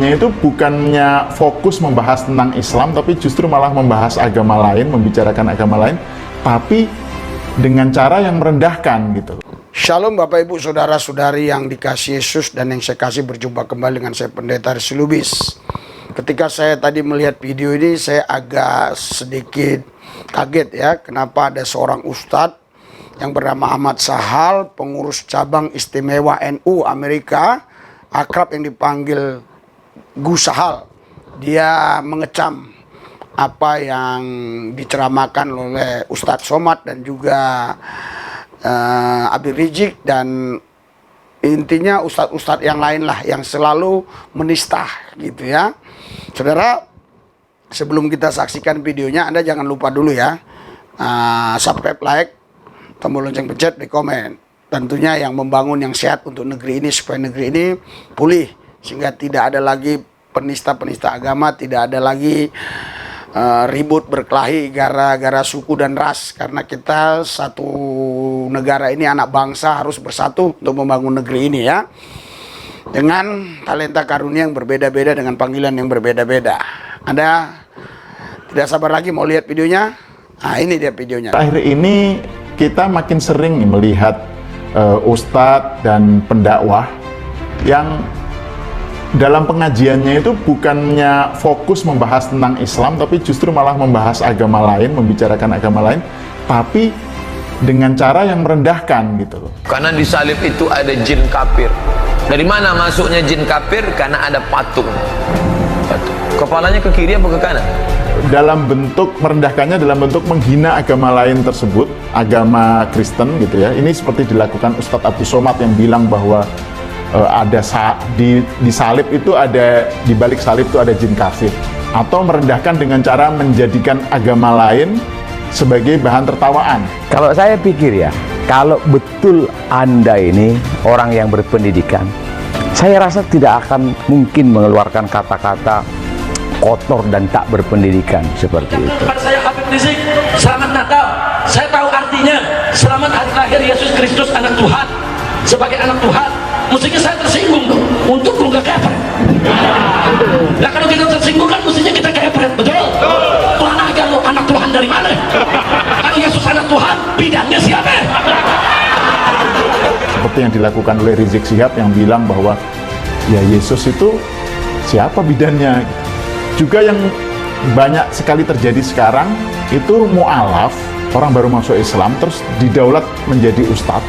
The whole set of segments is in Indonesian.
pengajiannya itu bukannya fokus membahas tentang Islam, tapi justru malah membahas agama lain, membicarakan agama lain, tapi dengan cara yang merendahkan gitu. Shalom Bapak Ibu Saudara-saudari yang dikasihi Yesus dan yang saya kasih, berjumpa kembali dengan saya Pendeta Aris Lubis. Ketika saya tadi melihat video ini, saya agak sedikit kaget ya, kenapa ada seorang ustadz yang bernama Ahmad Sahal, pengurus cabang istimewa NU Amerika, akrab yang dipanggil Gus Sahal. Dia mengecam apa yang diceramahkan oleh Ustadz Somad dan juga Abi Rizik, dan intinya ustadz-ustadz yang lain lah yang selalu menista gitu ya. Saudara, sebelum kita saksikan videonya, Anda jangan lupa dulu ya, subscribe, like, tombol lonceng, pencet, di komen. Tentunya yang membangun yang sehat untuk negeri ini, supaya negeri ini pulih, sehingga tidak ada lagi penista-penista agama, tidak ada lagi ribut berkelahi gara-gara suku dan ras. Karena kita satu negara ini, anak bangsa, harus bersatu untuk membangun negeri ini ya, dengan talenta karunia yang berbeda-beda, dengan panggilan yang berbeda-beda. Anda tidak sabar lagi mau lihat videonya? Nah, ini dia videonya. Akhir ini kita makin sering melihat ustadz dan pendakwah yang dalam pengajiannya itu bukannya fokus membahas tentang Islam, tapi justru malah membahas agama lain, membicarakan agama lain, tapi dengan cara yang merendahkan gitu loh. Karena di salib itu ada jin kafir. Dari mana masuknya jin kafir? Karena ada patung. Kepalanya ke kiri apa ke kanan? Dalam bentuk merendahkannya, dalam bentuk menghina agama lain tersebut, agama Kristen gitu ya. Ini seperti dilakukan Ustadz Abdul Somad yang bilang bahwa ada di salib itu, ada di balik salib itu ada jin kafir, atau merendahkan dengan cara menjadikan agama lain sebagai bahan tertawaan. Kalau saya pikir ya, kalau betul Anda ini orang yang berpendidikan, saya rasa tidak akan mungkin mengeluarkan kata-kata kotor dan tak berpendidikan seperti itu. Saya Habib Rizik, selamat Natal. Saya tahu artinya selamat hari lahir Yesus Kristus, anak Tuhan. Sebagai anak Tuhan, mestinya saya tersinggung dong. Untuk lu gak kepret. Nah kalau kita tersinggung kan mestinya kita kepret, betul? Tuhan aja lo, anak Tuhan dari mana? Kalau Yesus anak Tuhan, bidangnya siapa? Seperti yang dilakukan oleh Rizik Syihab yang bilang bahwa ya Yesus itu siapa bidannya. Juga yang banyak sekali terjadi sekarang itu mu'alaf, orang baru masuk Islam terus didaulat menjadi ustadz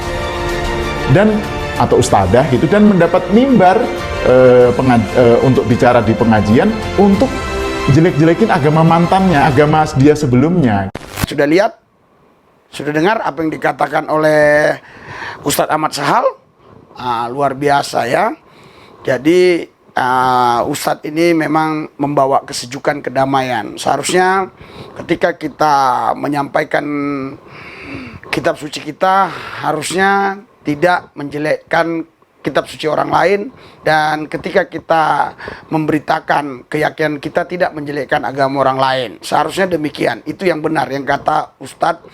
dan atau ustadzah gitu, dan mendapat mimbar untuk bicara di pengajian untuk jelek-jelekin agama mantannya, agama dia sebelumnya. Sudah lihat? Sudah dengar apa yang dikatakan oleh Ustadz Ahmad Sahal? Luar biasa ya. Jadi Ustadz ini memang membawa kesejukan, kedamaian. Seharusnya ketika kita menyampaikan kitab suci kita, harusnya tidak menjelekkan kitab suci orang lain, dan ketika kita memberitakan keyakinan kita, tidak menjelekkan agama orang lain. Seharusnya demikian. Itu yang benar yang kata Ustadz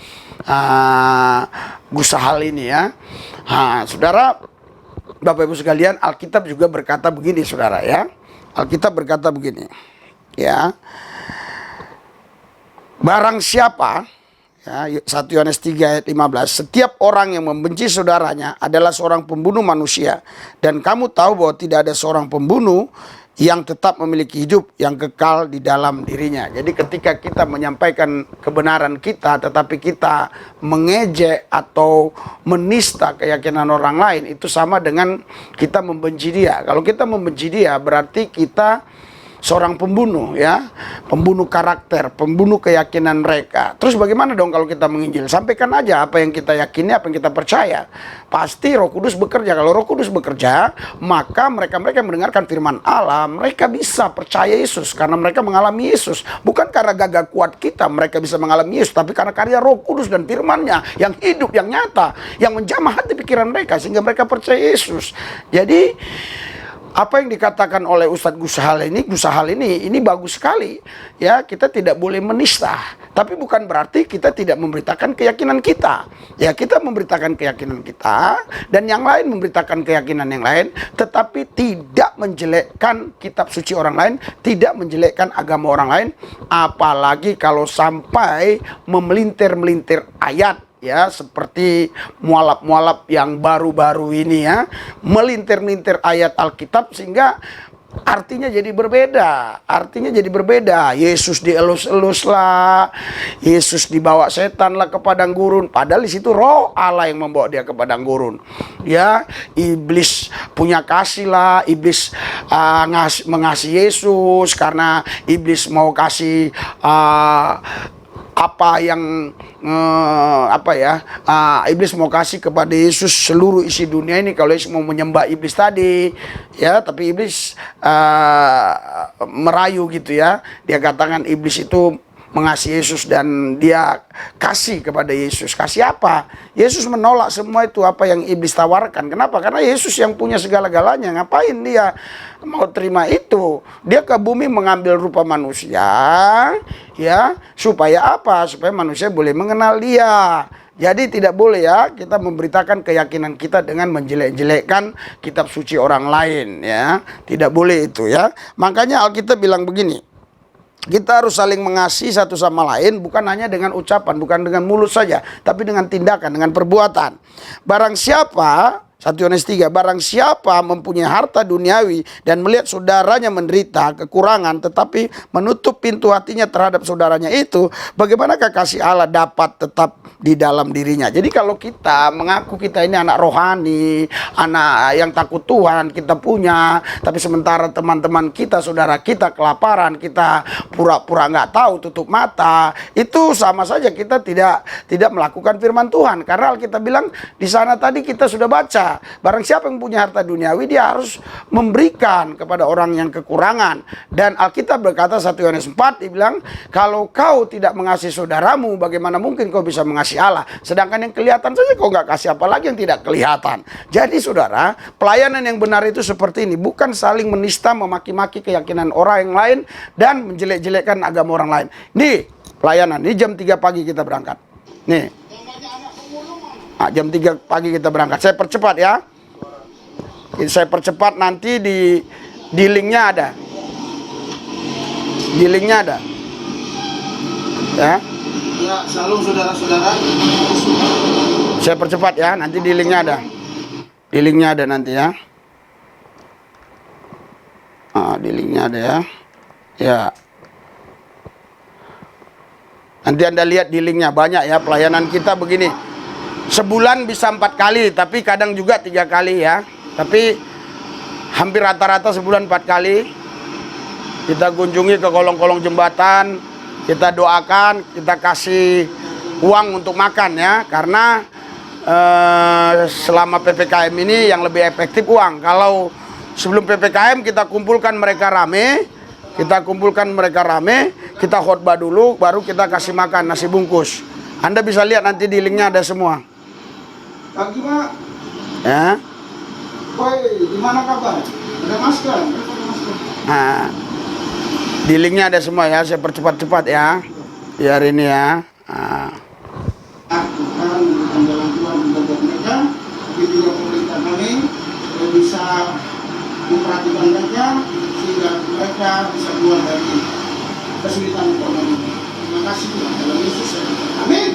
Gus Sahal ini ya. Saudara, Bapak Ibu sekalian, Alkitab juga berkata begini saudara ya. Alkitab berkata begini ya. Barang siapa, ya, 1 Yohanes 3 ayat 15, setiap orang yang membenci saudaranya adalah seorang pembunuh manusia. Dan kamu tahu bahwa tidak ada seorang pembunuh yang tetap memiliki hidup yang kekal di dalam dirinya. Jadi ketika kita menyampaikan kebenaran kita, tetapi kita mengejek atau menista keyakinan orang lain, itu sama dengan kita membenci dia. Kalau kita membenci dia, berarti kita seorang pembunuh ya, pembunuh karakter, pembunuh keyakinan mereka. Terus bagaimana dong kalau kita menginjil? Sampaikan aja apa yang kita yakini, apa yang kita percaya. Pasti Roh Kudus bekerja. Kalau Roh Kudus bekerja, maka mereka-mereka yang mendengarkan firman Allah, mereka bisa percaya Yesus karena mereka mengalami Yesus. Bukan karena gagah kuat kita mereka bisa mengalami Yesus, tapi karena karya Roh Kudus dan firman-Nya yang hidup, yang nyata, yang menjamah hati pikiran mereka sehingga mereka percaya Yesus. Jadi apa yang dikatakan oleh Ustadz Gus Hal ini bagus sekali. Ya, kita tidak boleh menista. Tapi bukan berarti kita tidak memberitakan keyakinan kita. Ya, kita memberitakan keyakinan kita dan yang lain memberitakan keyakinan yang lain, tetapi tidak menjelekkan kitab suci orang lain, tidak menjelekkan agama orang lain, apalagi kalau sampai memelintir-melintir ayat. Ya, seperti mualaf-mualaf yang baru-baru ini ya, melintir-melintir ayat Alkitab sehingga artinya jadi berbeda. Artinya jadi berbeda. Yesus dielus-elus lah, Yesus dibawa setan lah ke padang gurun, padahal di situ roh Allah yang membawa dia ke padang gurun. Ya, iblis punya kasih lah, iblis mengasihi Yesus karena iblis mau kasih iblis mau kasih kepada Yesus seluruh isi dunia ini kalau Yesus mau menyembah iblis tadi, ya. Tapi iblis merayu gitu ya. Dia katakan iblis itu mengasihi Yesus dan dia kasih kepada Yesus. Kasih apa? Yesus menolak semua itu apa yang iblis tawarkan. Kenapa? Karena Yesus yang punya segala-galanya. Ngapain dia mau terima itu? Dia ke bumi mengambil rupa manusia, ya, supaya apa? Supaya manusia boleh mengenal dia. Jadi tidak boleh ya kita memberitakan keyakinan kita dengan menjelek-jelekkan kitab suci orang lain, ya. Tidak boleh itu ya. Makanya Alkitab bilang begini. Kita harus saling mengasihi satu sama lain, bukan hanya dengan ucapan, bukan dengan mulut saja, tapi dengan tindakan, dengan perbuatan. Barang siapa, 1 Yohanes 3, barang siapa mempunyai harta duniawi dan melihat saudaranya menderita kekurangan, tetapi menutup pintu hatinya terhadap saudaranya itu, bagaimanakah kasih Allah dapat tetap di dalam dirinya? Jadi kalau kita mengaku kita ini anak rohani, anak yang takut Tuhan, kita punya, tapi sementara teman-teman kita, saudara kita kelaparan, kita pura-pura nggak tahu, tutup mata, itu sama saja kita tidak melakukan firman Tuhan. Karena Alkitab bilang di sana tadi kita sudah baca, barang siapa yang punya harta duniawi dia harus memberikan kepada orang yang kekurangan. Dan Alkitab berkata 1 Yohanes 4 dibilang, kalau kau tidak mengasihi saudaramu, bagaimana mungkin kau bisa mengasihi Allah? Sedangkan yang kelihatan saja kau nggak kasih, apalagi yang tidak kelihatan. Jadi saudara, pelayanan yang benar itu seperti ini, bukan saling menista, memaki-maki keyakinan orang yang lain dan menjelek-jelekkan agama orang lain. Nih pelayanan, ini jam 3 pagi kita berangkat. Nih, jam 3 pagi kita berangkat. Saya percepat ya. Saya percepat, nanti di linknya ada. Di linknya ada. Ya. Ya, salam saudara-saudara. Saya percepat ya, nanti di linknya ada. Di linknya ada nanti ya. Di linknya ada ya. Ya. Nanti Anda lihat di linknya, banyak ya pelayanan kita begini. Sebulan bisa 4 kali, tapi kadang juga 3 kali ya. Tapi hampir rata-rata sebulan 4 kali. Kita kunjungi ke kolong-kolong jembatan, kita doakan, kita kasih uang untuk makan ya. Karena selama PPKM ini yang lebih efektif uang. Kalau sebelum PPKM kita kumpulkan mereka rame, kita khotbah dulu, baru kita kasih makan nasi bungkus. Anda bisa lihat nanti di linknya ada semua. Pagi Pak. Ya. Woi, gimana kabar? Ada masker? Nah, di linknya ada semua ya. Saya percepat-cepat ya. Di hari ini ya. Bukan jalan Tuhan untuk mereka, tapi juga pemerintah kami bisa memperhatikan mereka sehingga mereka bisa keluar dari kesulitan ekonomi. Terima kasih Tuhan dalam Yesus. Amin.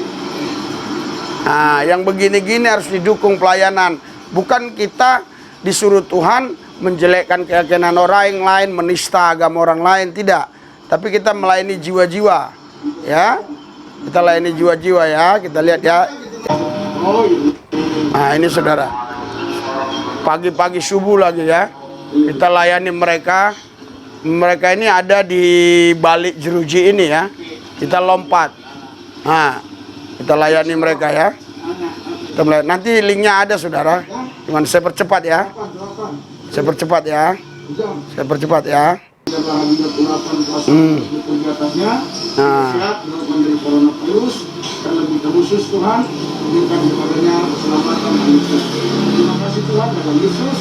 Nah, yang begini-gini harus didukung pelayanan. Bukan kita disuruh Tuhan menjelekkan keyakinan orang yang lain, menista agama orang lain, tidak. Tapi kita melayani jiwa-jiwa, ya. Kita layani jiwa-jiwa ya. Kita lihat ya. Nah, ini saudara. Pagi-pagi subuh lagi ya. Kita layani mereka. Mereka ini ada di balik jeruji ini ya. Kita lompat. Nah, kita layani mereka ya. Nanti linknya ada saudara. Cuman saya percepat ya. Saya percepat ya. Saya percepat ya. Sehat dari coronavirus, terlebih khusus Tuhan berikan kepadanya keselamatan dan Yesus. Terima kasih Tuhan dalam Yesus.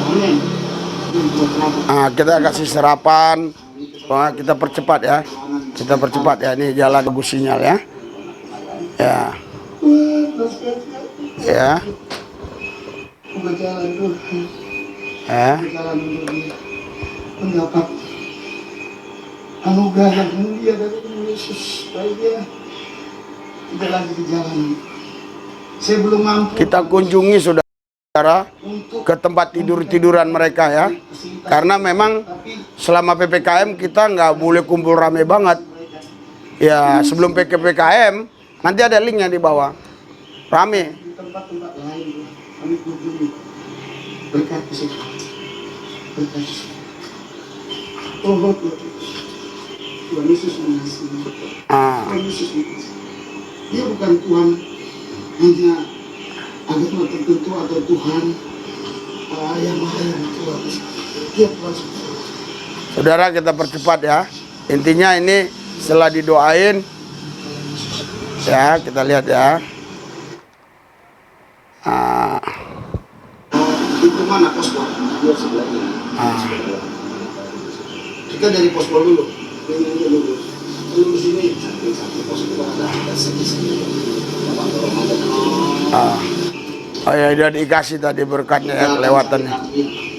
Amin. Kita kasih serapan. Kita percepat ya. Kita percepat ya. Ini jalan bagus sinyal ya. Ya. Ya. Berjalan dulu. Ya. Berjalan dulu. Mendapat anugerah yang mulia dari Tuhan Yesus. Baik dia tidak lagi di jalan. Saya belum mampu. Kita kunjungi saudara ke tempat tiduran mereka ya. Karena memang selama PPKM kita nggak boleh kumpul rame banget. Ya sebelum PPKM nanti ada linknya di bawah. Rame. Di tempat-tempat lain kami kunjungi. Berkat di situ. Berkat di situ. Oh Tuhan Yesus mengasihi. Tuhan Yesus mengasihi. Dia bukan Tuhan hanya agama tertentu atau Tuhan yang maha yang Tuhan. Dia Tuhan semua. Saudara, kita percepat ya. Intinya ini setelah didoain ya, kita lihat ya. Itu mana pospol? Dia sebelah ini. Kita dari pospol dulu. Ini dulu. Lalu di sini satu pospol ada segi-segi. Oh ya, udah dikasih tadi berkatnya ya, kelewatannya.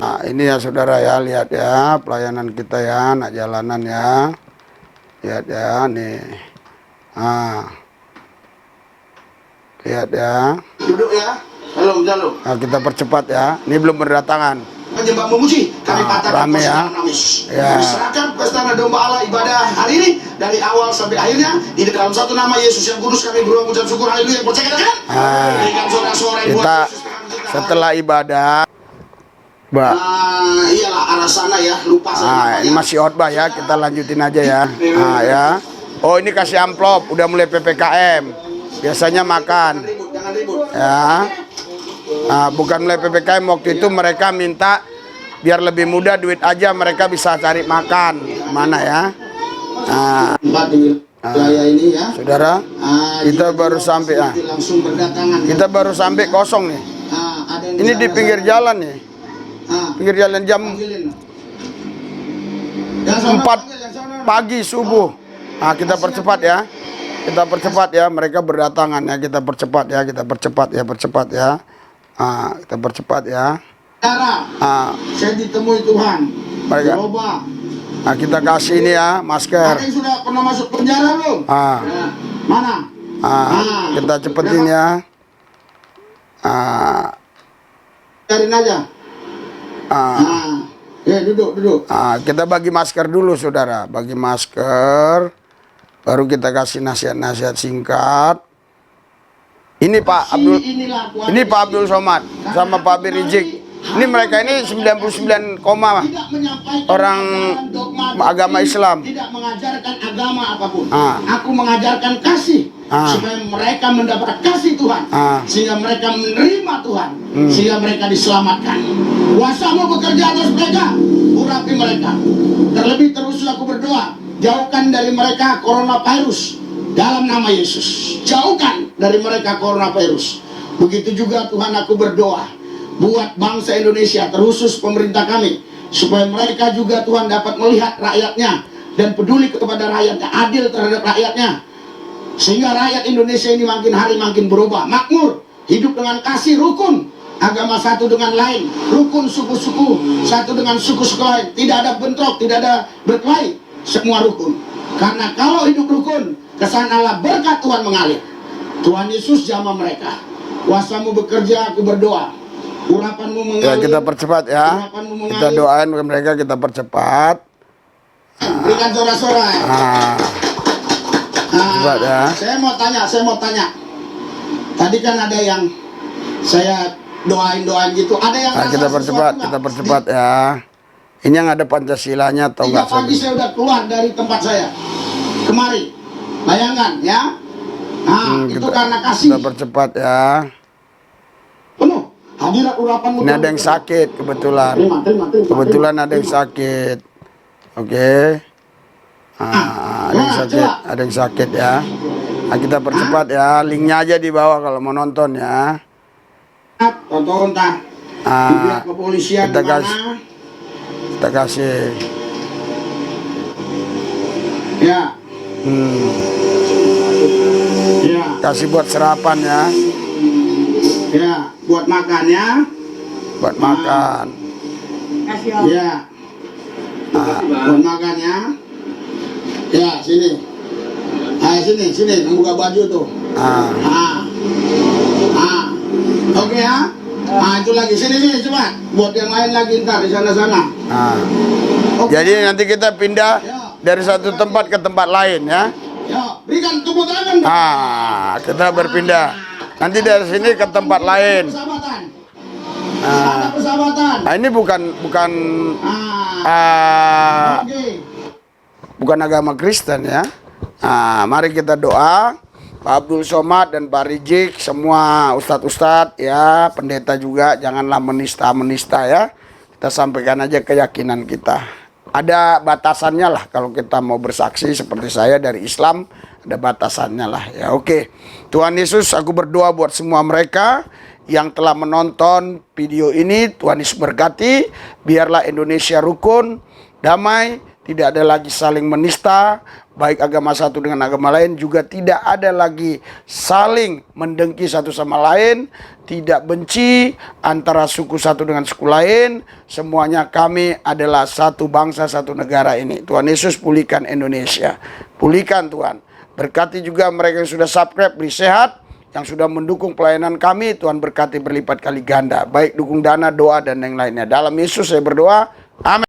Nah, ini ya saudara ya, lihat ya pelayanan kita ya, anak jalanan ya. Lihat ya, nih. Lihat ya. Duduk ya. Halo, halo. Nah, kita percepat ya. Ini belum berdatangan. Penyembah memuji, kami katakan rame ya. Ya. Diserahkan pesta domba Allah ibadah hari ini dari awal sampai akhirnya di dalam satu nama Yesus yang kudus kami berulang ucap syukur haleluya. Percaya kan? Berikan sorak-sorai buat Kita Yesus Tuhan kita. setelah ibadah, Mbak. Iyalah arah sana ya, lupa saya. Ini masih khotbah ya, kita lanjutin aja ya. Ya. Oh, ini kasih amplop, udah mulai PPKM. Biasanya makan. Jangan ribut. Ya. Bukan mulai PPKM, waktu itu mereka minta biar lebih mudah duit aja mereka bisa cari makan. Mana ya? Tempat di wilayah ini ya. Saudara, kita baru sampai ya. Langsung berdatangan. Kita baru sampai kosong nih. Ini di pinggir jalan nih. Pinggir jalan jam 4 pagi subuh. Kita percepat ya. Kita percepat ya, mereka berdatangan ya. Kita percepat ya, kita percepat ya, percepat ya. Kita percepat ya. Saya ditemui Tuhan. Mereka. Kita kasih ini ya, masker. Ada yang sudah pernah masuk penjara belum? Mana? Kita cepetin ya. Cariin aja. Ya duduk. Kita bagi masker dulu saudara, bagi masker. Baru kita kasih nasihat-nasihat singkat. Ini Pak Abdul, ini Pak Abdul Somad sama Pak Birizik. Ini mereka ini 99, orang agama Islam. Tidak mengajarkan agama apapun. Aku mengajarkan kasih supaya mereka mendapat kasih Tuhan, sehingga mereka menerima Tuhan, sehingga mereka diselamatkan. Kuasamu bekerja atas mereka, urapi mereka. Terlebih terus aku berdoa, jauhkan dari mereka coronavirus dalam nama Yesus. Jauhkan dari mereka coronavirus. Begitu juga Tuhan aku berdoa buat bangsa Indonesia, terkhusus pemerintah kami, supaya mereka juga Tuhan dapat melihat rakyatnya dan peduli kepada rakyatnya, adil terhadap rakyatnya, sehingga rakyat Indonesia ini makin hari makin berubah, makmur, hidup dengan kasih, rukun, agama satu dengan lain, rukun suku-suku satu dengan suku-suku lain, tidak ada bentrok, tidak ada berkelahi, semua rukun. Karena kalau hidup rukun, kesanalah berkat Tuhan mengalir. Tuhan Yesus jamah mereka. Kuasamu bekerja, aku berdoa. Urapanmu mengalir. Ya, kita percepat ya. Kita doain mereka, kita percepat. Berikan sorak-sorai. Cepat ya. Saya mau tanya. Tadi kan ada yang saya doain gitu. Ada yang Kita percepat ya. Ini yang ada Pancasilanya atau enggak? Pagi saya udah keluar dari tempat saya kemari. Bayangkan ya. Itu karena kasih. Kita percepat ya. Penuh. Hadirat urapanmu. Ini ada yang sakit kebetulan. Terima. Kebetulan ada yang sakit. Oke. Ada yang sakit ya. Kita percepat ya. Linknya aja di bawah kalau mau nonton ya. Tonton entah. Pihak kepolisian kita mana. Kita kasih. Ya. Ya. Kasih buat sarapan ya. Ya. Buat makan ya. Buat makan. Ya. Buat makan ya. Ya, sini. Sini. Buka baju tuh. Oke ya. Itu lagi. Sini cepat. Buat yang lain lagi ntar di sana-sana. Oke. Jadi nanti kita pindah dari satu tempat ke tempat lain ya. Ya, berikan tepuk tangan. Kita berpindah. Nanti dari sini ke tempat lain. Persahabatan. Ah. Ada persahabatan. Nah, ini bukan Oke. bukan agama Kristen ya. Mari kita doa. Pak Abdul Somad dan Pak Rizik, semua ustadz-ustadz ya, pendeta juga, janganlah menista-menista ya. Kita sampaikan aja keyakinan kita. Ada batasannya lah kalau kita mau bersaksi seperti saya dari Islam, ada batasannya lah ya. Oke. Tuhan Yesus, aku berdoa buat semua mereka yang telah menonton video ini. Tuhan Yesus berkati, biarlah Indonesia rukun, damai, tidak ada lagi saling menista, baik agama satu dengan agama lain, juga tidak ada lagi saling mendengki satu sama lain, tidak benci antara suku satu dengan suku lain. Semuanya kami adalah satu bangsa, satu negara ini. Tuhan Yesus, pulihkan Indonesia. Pulihkan Tuhan. Berkati juga mereka yang sudah subscribe, beri sehat. Yang sudah mendukung pelayanan kami, Tuhan berkati berlipat kali ganda. Baik dukung dana, doa, dan yang lainnya. Dalam Yesus saya berdoa. Amin.